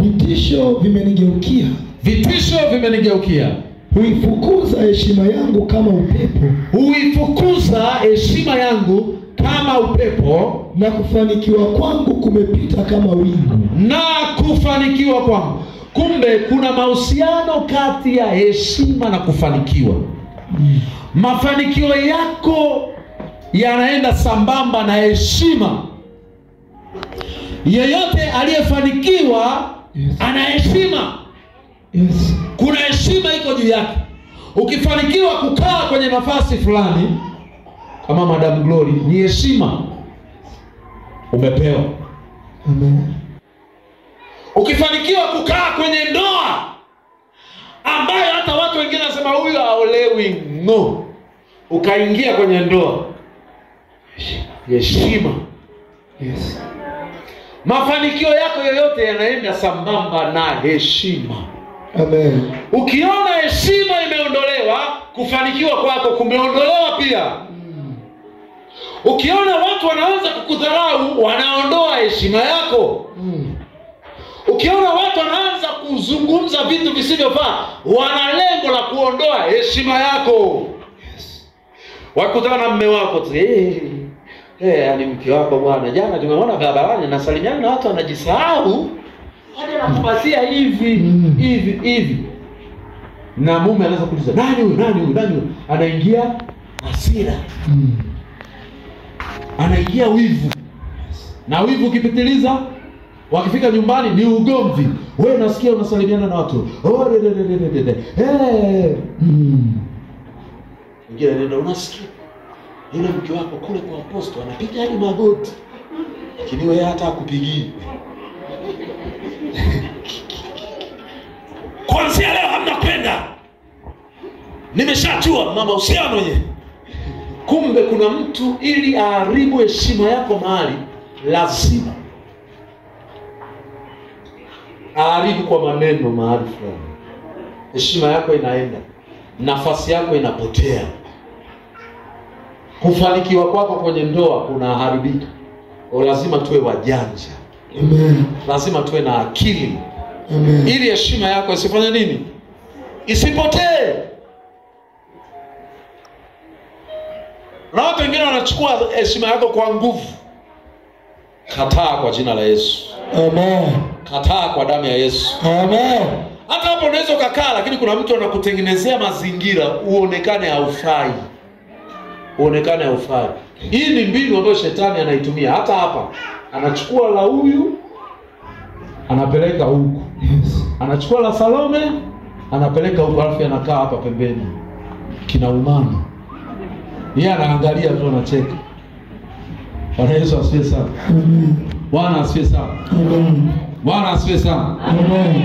Vitisho vimenigeukia. Vitisho vimenigeukia. Huifukuza heshima yangu kama upepo. Huifukuza heshima yangu kama upepo. Na kufanikiwa kwangu kumepita kama wingu. Na kufanikiwa kwangu. Kumbe kuna mahusiano kati ya heshima na kufanikiwa. Mafanikio yako yanaenda sambamba na heshima. Yeyote aliyefanikiwa ana heshima. Yes. Kuna heshima iko juu yake. Ukifanikiwa kukaa kwenye nafasi fulani kama Madam Glory, ni heshima umepewa. Amen. Ukifanikiwa kukaa kwenye ndoa ambayo hata watu wengine wanasema huyu haolewi, no, ukaingia kwenye ndoa, heshima. Yes. Mafanikio yako yoyote yanaenda sambamba na heshima. Amen. Ukiona heshima imeondolewa, kufanikiwa kwako kumeondolewa pia. Ukiona watu wanaanza kukudharau, wanaondoa heshima yako. Ukiona watu wanaanza kuzungumza vitu visivyofaa, wana lengo la kuondoa heshima yako. Yes. Wakutana na mume wako tu, ni mke wako bwana, jana tumeona barabarani nasalimiana na watu wanajisahau, hadi anakupatia hivi. Na mume anaanza kuuliza, nani huyu? Anaingia hasira. Anaingia wivu. Na wivu ukipitiliza, wakifika nyumbani ni ugomvi. Wewe unasikia unasalimiana na watu. Ngine nenda unasikia yule mke wako kule kwa aposto anapiga hadi magoti. Lakini wewe hata hakupigii. Kuanzia leo hamna kwenda. Nimeshachua mama usiano yeye. Kumbe kuna mtu ili aharibu heshima yako mahali, lazima aharibu kwa maneno mahali fulani. Heshima yako inaenda, nafasi yako inapotea. Kufanikiwa kwako kwenye ndoa kunaharibika. Lazima tuwe wajanja. Amen. Lazima tuwe na akili. Amen. Ili heshima yako isifanye nini? Isipotee. Na watu wengine wanachukua heshima yako kwa nguvu. Kataa kwa jina la Yesu. Amen. Kataa kwa damu ya Yesu. Amen. Hata hapo unaweza ukakaa, lakini kuna mtu anakutengenezea mazingira uonekane haufai. Uonekane haufai. Hii ni mbinu ambayo shetani anaitumia. Hata hapa anachukua la huyu anapeleka huku. Yes. Anachukua la Salome anapeleka huku, alafu anakaa hapa pembeni kinaumana. Yeye anaangalia tu, anacheka. Bwana Yesu asifiwe sana. Amen. Bwana asifiwe sana. Amen. Bwana asifiwe sana. Amen.